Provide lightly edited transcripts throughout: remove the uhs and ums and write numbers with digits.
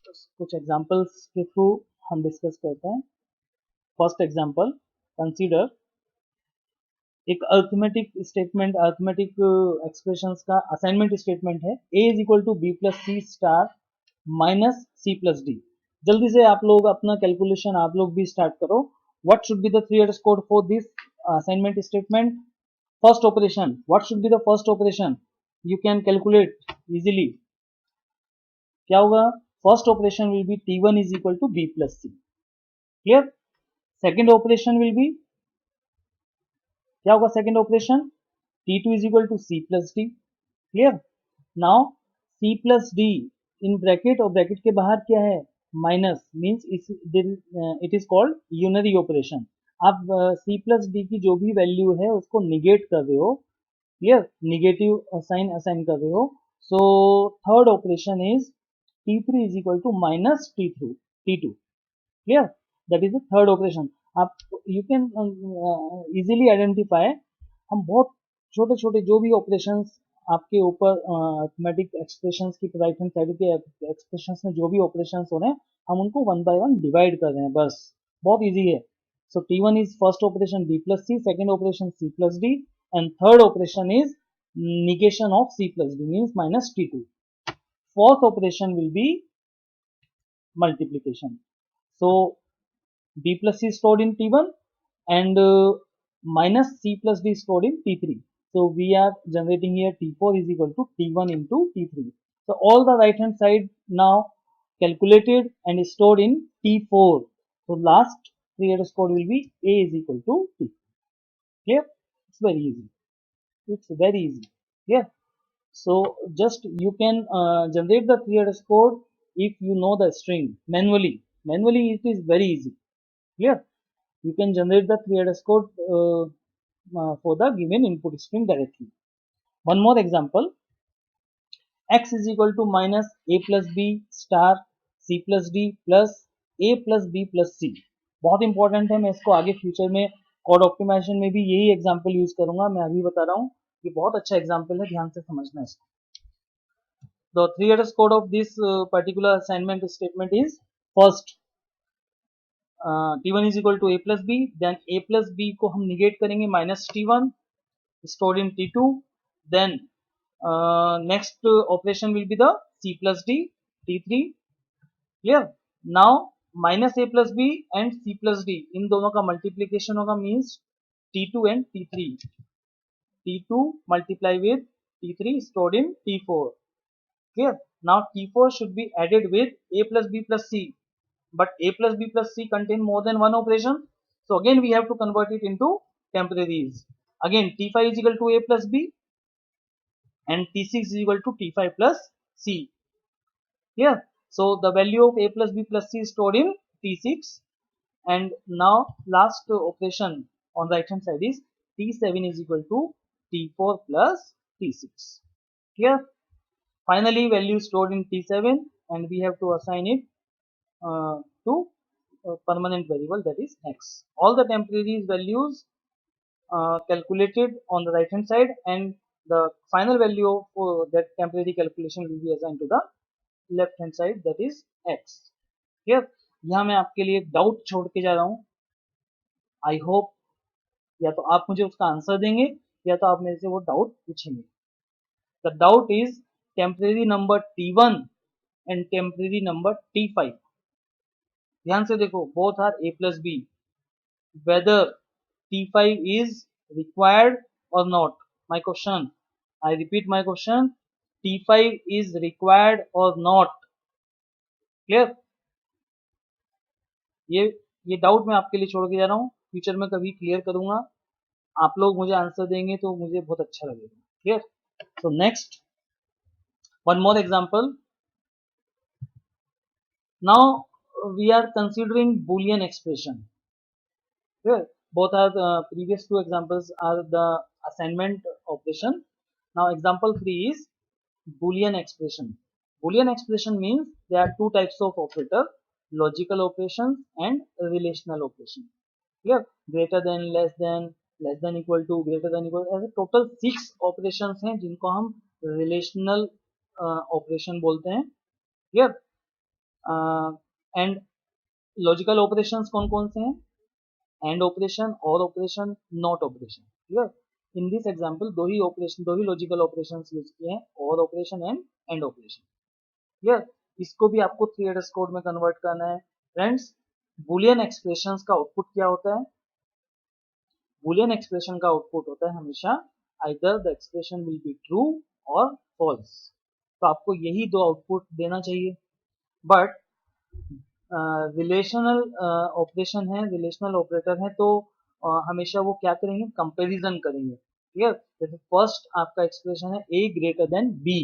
कुछ एग्जांपल्स के थ्रू हम डिस्कस करते हैं। फर्स्ट एग्जांपल, कंसीडर एक अर्थमेटिक स्टेटमेंट, अर्थमेटिक एक्सप्रेशंस का असाइनमेंट स्टेटमेंट है। a is equal to B plus C star minus C plus D. जल्दी से आप लोग अपना कैलकुलेशन आप लोग भी स्टार्ट करो। What should be the 3 letters code for this assignment statement? First operation, what should be the first operation? You can calculate easily. क्या होगा? First operation will be t1 is equal to b plus C. Clear? Second operation will be, क्या होगा second operation? t2 is equal to c plus D. Clear? Now c plus D in bracket, और bracket के बाहर क्या है? Minus, means it is called unary operation. आप c plus D की जो भी वैल्यू है उसको निगेट कर रहे हो। क्लियर? निगेटिव साइन असाइन कर रहे हो। So third operation is t3 is equal to minus t2। Clear? That is the third operation. आप यू कैन इजीली आइडेंटिफाई। हम बहुत छोटे छोटे जो भी ऑपरेशंस आपके ऊपर अर्थमेटिक एक्सप्रेशंस की राइट हैंड साइड के एक्सप्रेशंस में जो भी ऑपरेशंस हो रहे हैं, हम उनको वन बाय वन डिवाइड कर रहे हैं, बस। बहुत इजी है। So t1 is first operation b plus C, second operation c plus d, and third operation is negation of c plus d means minus t2. Fourth operation will be multiplication. So b plus c stored in t1 and minus c plus d stored in t3. So we are generating here t4 is equal to t1 into t3. So all the right hand side now calculated and stored in t4. So last 3 letters code will be a is equal to t. Clear? It's very easy. It's very easy. Clear? So just you can generate the 3 letters code if you know the string manually. Manually it is very easy. Clear? You can generate the 3 letters code for the given input string directly. One more example, x is equal to minus a plus b star c plus d plus a plus b plus c. बहुत important है, मैं इसको आगे future में code optimisation में भी यही example use करूंगा। मैं अभी बता रहा हूँ, ये बहुत अच्छा एग्जांपल है, ध्यान से समझना इसको। The 3 letters code of this particular assignment statement is first t1 is equal to a plus b, then a plus b को हम निगेट करेंगे minus t1 stored in t2, then next operation will be the c plus d t3. Clear? Now minus a plus b and c plus d इन दोनों का multiplication होगा, means t2 and t3. t2 multiply with t3 stored in t4. Clear? Now t4 should be added with a plus b plus c, but a plus b plus c contain more than one operation, so again we have to convert it into temporaries. Again t5 is equal to a plus b and t6 is equal to t5 plus c. Here, so the value of a plus b plus c is stored in t6, and now last operation on the right hand side is t7 is equal to t4 plus t6. Here, finally value stored in t7 and we have to assign it to permanent variable, that is x. All the temporary values calculated on the right hand side, and the final value of that temporary calculation will be assigned to the left hand side, that is x. Here, यहाँ मैं आपके लिए एक doubt छोड़ के जा रहा हूँ। आई होप या तो आप मुझे उसका आंसर देंगे या तो आप मेरे से वो डाउट पूछेंगे। The doubt is temporary number t1 and temporary number t5। ध्यान से देखो, both are a plus b, whether t5 is required or not. My question, I repeat my question, t5 is required or not. Clear? ये doubt मैं आपके लिए छोड़ के जा रहा हूँ, फ्यूचर में कभी क्लियर करूंगा। आप लोग मुझे आंसर देंगे तो मुझे बहुत अच्छा लगेगा। Clear? So next, one more example. Now we are considering Boolean expression. Clear? Both are the previous two examples are the assignment operation. Now example 3 is Boolean expression. Boolean expression means there are two types of operator, logical operations and relational operation. Clear? Greater than, less than equal to, greater than equal, ऐसे total 6 operations हैं जिनको हम relational operation बोलते हैं। Clear? And logical operations कौन कौन से हैं? एंड ऑपरेशन, और operation, not operation. Clear? In this example दो ही लॉजिकल ऑपरेशंस यूज किए हैं, और ऑपरेशन एंड ऑपरेशन। क्लियर? इसको भी आपको 3 हेडर्स कोड में कन्वर्ट करना है। फ्रेंड्स, बूलियन एक्सप्रेशंस का आउटपुट क्या होता है? बूलियन एक्सप्रेशन का आउटपुट होता है हमेशा either the expression will be true और फॉल्स। तो आपको यही दो आउटपुट देना चाहिए। बट रिलेशनल ऑपरेशन है, रिलेशनल ऑपरेटर है, तो हमेशा वो क्या करेंगे? कंपैरिजन करेंगे। क्लियर? जैसे फर्स्ट आपका एक्सप्रेशन है a greater than b,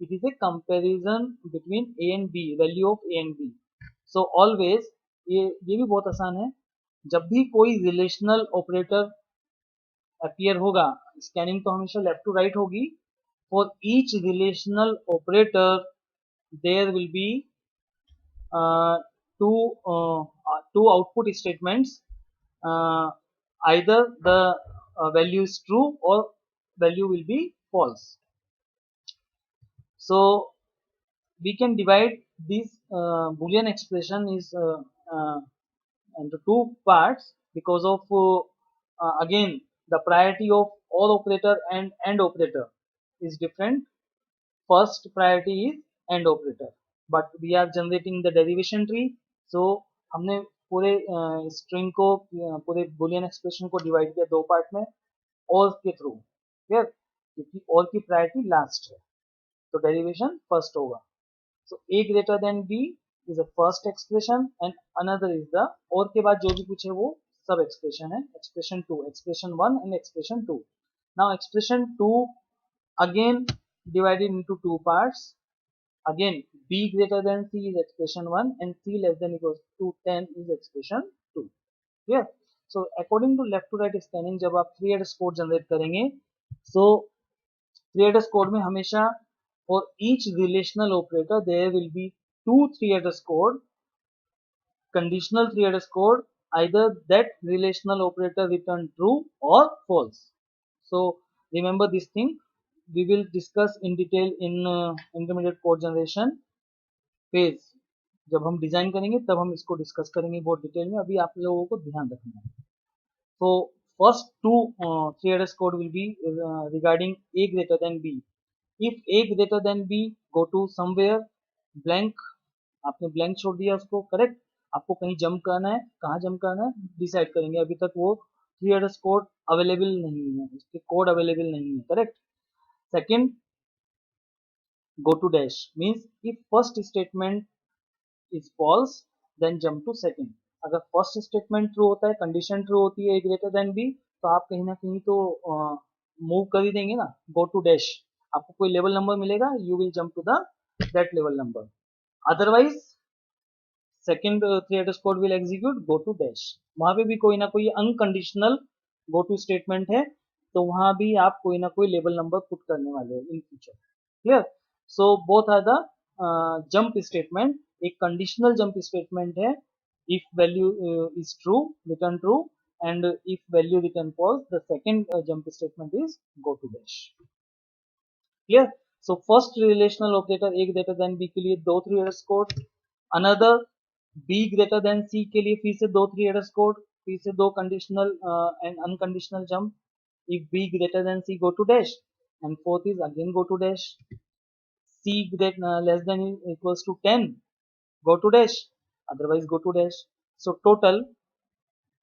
it is a comparison between a and b, value of a and b। So always, ये भी बहुत आसान है, जब भी कोई रिलेशनल ऑपरेटर अपीयर होगा, स्कैनिंग तो हमेशा लेफ्ट टू राइट होगी। For each relational operator there will be two output statements, either the value is true or value will be false. So we can divide this boolean expression is into two parts because of again the priority of or operator and operator is different. First priority is AND operator, but we are generating the derivation tree, so हमने पूरे string को पूरे Boolean expression को divide किया दो part में और के थ्रू। क्लियर? क्योंकि और की प्रायोरिटी लास्ट है, तो डेरिवेशन फर्स्ट होगा। So A greater than B is a first expression and another is the, और के बाद जो भी कुछ है वो सब एक्सप्रेशन है, expression two, expression one and expression two. Now expression two again divided into two parts. Again, b greater than c is expression 1 and c less than equals to 10 is expression 2. Clear? So according to left to right scanning, जब आप 3 headers code generate करेंगे, so 3 headers code में हमेशा for each relational operator there will be two 3 headers code, conditional 3 headers code, either that relational operator return true or false. So remember this thing, we will discuss in detail in intermediate code generation phase। जब हम design करेंगे तब हम इसको discuss करेंगे बहुत detail में, अभी आप लोगों को ध्यान रखना है। तो first to 3 headers code will be regarding a greater than b. If a greater than b go to somewhere blank, आपने ब्लैंक छोड़ दिया उसको, करेक्ट? आपको कहीं जंप करना है, कहाँ जंप करना है डिसाइड करेंगे, अभी तक वो 3 headers कोड अवेलेबल नहीं है, उसके कोड अवेलेबल नहीं है, correct? Second, go to dash means if first statement is false then jump to second। अगर फर्स्ट स्टेटमेंट ट्रू होता है, कंडीशन ट्रू होती है a greater than b, तो आप कहीं ना कहीं तो मूव कर ही देंगे ना, go to dash। आपको कोई लेवल नंबर मिलेगा, you will jump to the that level number, otherwise second 3 headers code will execute go to dash। वहां पे भी कोई ना कोई अनकंडीशनल go to स्टेटमेंट है, तो वहां भी आप कोई ना कोई लेवल नंबर पुट करने वाले हो in future. Clear? So both are the jump statement. एक कंडीशनल जंप स्टेटमेंट है, if value is true return true, and if value return false the second jump statement is go to dash. Clear? So first relational operator A greater than B के लिए दो 3 headers code, another B greater than C के लिए फिर से दो 3 headers code, फिर से दो conditional and unconditional jump. If B greater than C go to dash, and fourth is again go to dash. c less than equals to 10 go to dash, otherwise go to dash। so total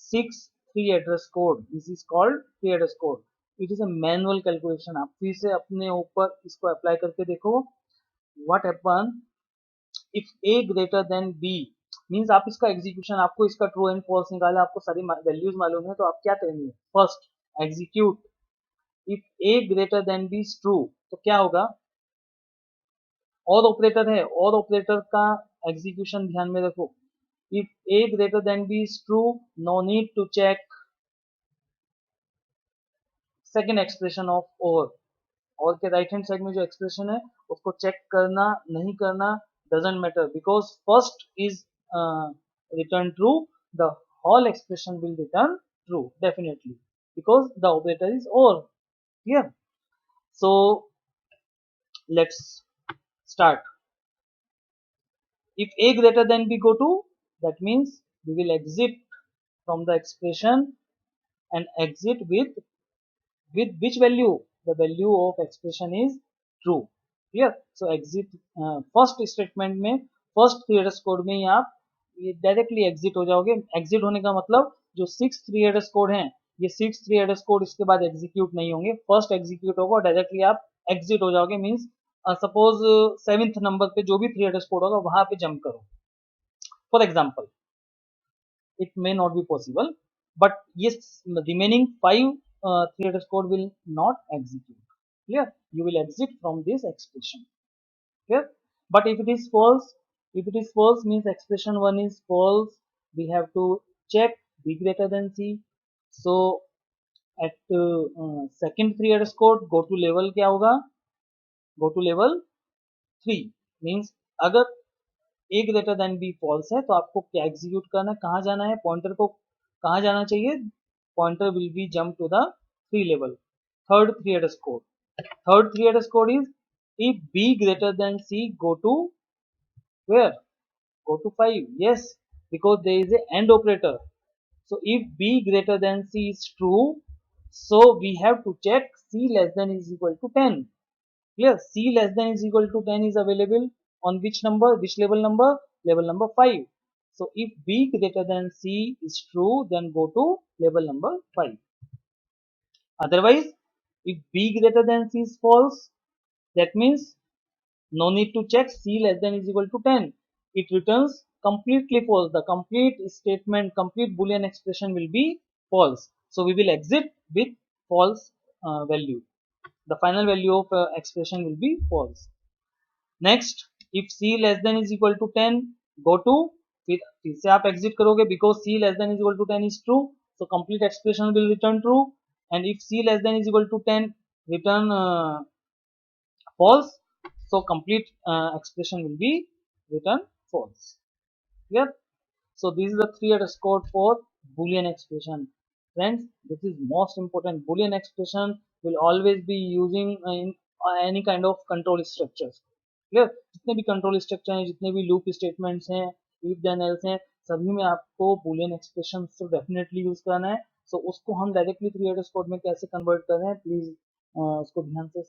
6 3 address code, this is called 3 address code। it is a manual calculation। आप फिर से अपने ऊपर इसको apply करके देखो, what happen if a greater than b means आप इसका एग्जीक्यूशन, आपको इसका ट्रू एंड फॉल्स निकाला, आपको सारी वैल्यूज मालूम है, तो आप क्या करेंगे? First execute if a greater than b is true, तो क्या होगा? और ऑपरेटर है, और ऑपरेटर का एग्जीक्यूशन ध्यान में रखो। If a greater than b is true, no need to check second expression of और के राइट हैंड साइड में जो एक्सप्रेशन है उसको चेक करना नहीं करना doesn't matter, because first is return true, the whole expression will return true definitely, because the operator is or. Clear? So let's start. If a greater than b go to, that means we will exit from the expression and exit with which value? The value of expression is true. Clear? So exit first statement में first three headers code में ही आप directly exit हो जाओगे. Exit होने का मतलब जो 6 three headers code हैं, ये 6 थ्री हेडर्स कोड इसके बाद एग्जीक्यूट नहीं होंगे, फर्स्ट एग्जीक्यूट होगा और डायरेक्टली आप एग्जिट हो जाओगे. मीन्स सपोज 7th नंबर पे जो भी थ्री हेडर्स कोड होगा वहां पे जंप करो. For example, it may not be possible, but yes, remaining 5 3 headers code will not execute. Clear? You will exit from this expression. Clear? But if it is false means expression 1 is false. We have to check b greater than c. So at second 3 headers code go to level क्या होगा? Go to level 3 means अगर a greater than b false है तो आपको क्या execute करना है, कहाँ जाना है, पॉइंटर को कहाँ जाना चाहिए? Pointer will be jump to the 3 level. Third 3 headers code. Third 3 headers code is if b greater than c go to where? Go to 5. Yes, because there is a AND operator. So if b greater than c is true, so we have to check c less than is equal to 10. Clear? C less than is equal to 10 is available on which number? Which level number? Level number 5. So if B greater than C is true, then go to level number 5. Otherwise, if B greater than C is false, that means no need to check C less than is equal to 10. It returns completely false. The complete statement, complete Boolean expression will be false. So we will exit with false value. The final value of expression will be false. Next, if c less than is equal to 10, go to फिर से आप exit करोगे because c less than is equal to 10 is true, so complete expression will return true. And if c less than is equal to 10 return false, so complete expression will be return false. Clear? So this is the 3 headers code for Boolean expression. Friends, this is most important. Boolean expression will always be using in any kind of control structures. Clear? जितने भी control structure हैं, जितने भी loop statements हैं, if then else हैं, सभी में आपको बूलियन एक्सप्रेशन तो डेफिनेटली यूज करना है. सो उसको हम डायरेक्टली 3 headers कोड में कैसे कन्वर्ट कर रहे हैं, प्लीज उसको ध्यान से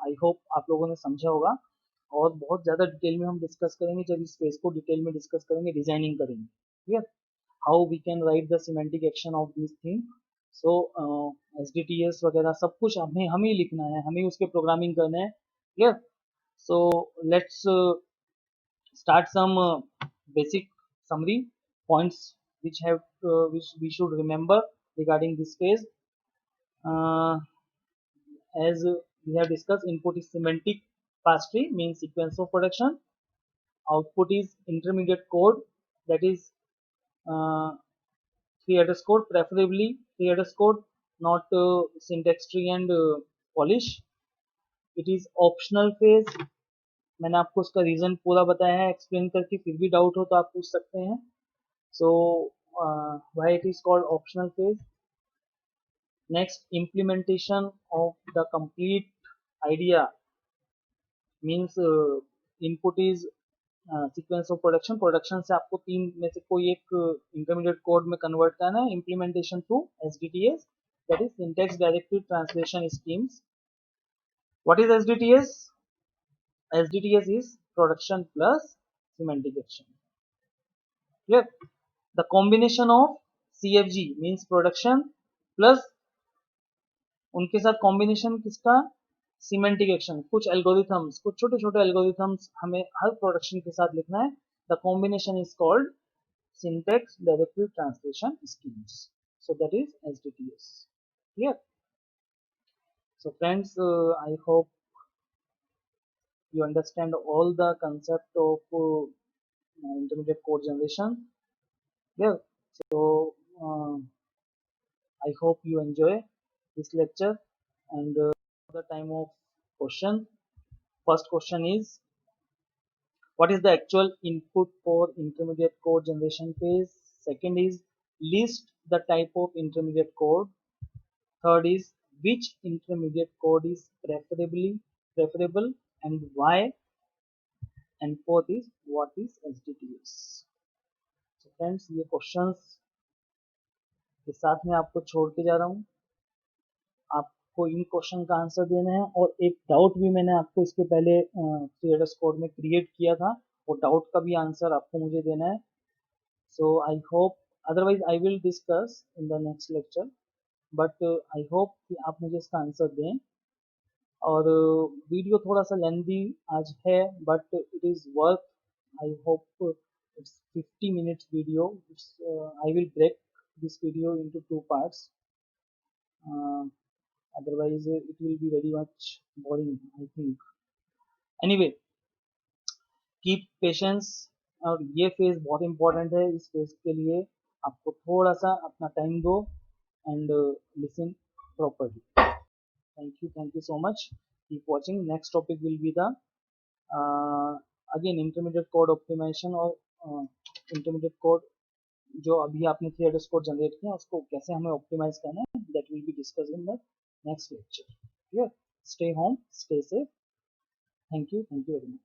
आई होप आप लोगों ने समझा होगा. और बहुत ज़्यादा डिटेल में हम डिस्कस करेंगे जब इस पेज को डिटेल में डिस्कस करेंगे, डिजाइनिंग करेंगे. Clear? How we can write the semantic action of this thing. So SDTS वगैरह सब कुछ हमें ही लिखना है, हमें उसके प्रोग्रामिंग करना है. Clear? So let's start some basic summary points which we should remember regarding this phase. As we have discussed, input is semantic pass tree, means sequence of production. Output is intermediate code, that is 3 headers code, preferably 3 headers code, not syntax tree and polish. It is optional phase. मैंने आपको उसका reason पूरा बताया है explain करके, फिर भी doubt हो तो आप पूछ सकते हैं. So why it is called optional phase. Next, implementation of the complete idea means input is sequence of production. Production से आपको 3 में से कोई एक इंटरमीडिएट कोड में कन्वर्ट करना है. Implementation through SDTS, that is syntax directive translation schemes. What is SDTS? SDTS is production plus semantic action. Clear? The combination of CFG means production plus उनके साथ कॉम्बिनेशन किसका? Semantic action. कुछ algorithms, कुछ छोटे छोटे algorithms हमें हर production के साथ लिखना है. The combination is called syntax directive translation schemes. So that is SDTS. Clear? So friends, I hope you understand all the concept of intermediate code generation. Yeah. So I hope you enjoy this lecture. And the time of question. First question is, what is the actual input for intermediate code generation phase? Second is, list the type of intermediate code. Third is, which intermediate code is preferable and why? and fourth is what is HDTS. So friends, ये questions के साथ में आपको छोड़ के जा रहा हूँ, आपको इन क्वेश्चन का आंसर देना है। और एक डाउट भी मैंने आपको इसके पहले क्रिएटर्स कोड में क्रिएट किया था, वो डाउट का भी आंसर आपको मुझे देना है। So I hope, otherwise I will discuss in the next lecture, but I hope कि आप मुझे इसका आंसर दें। और वीडियो थोड़ा सा लेंदी आज है, but it is worth, I hope it's 50 minutes video. I will break this video into two parts. Otherwise it will be very much boring, I think. Anyway, keep patience. और ये phase बहुत important है, इस phase के लिए आपको थोड़ा सा अपना टाइम दो and listen properly. Thank you so much, keep watching. Next topic will be the again intermediate code optimization, और इंटरमीडिएट कोड जो अभी आपने 3 कोड जनरेट किया उसको कैसे हमें ऑप्टिमाइज करना है, that will be discuss in the next lecture. Clear? Stay home, stay safe. Thank you very much.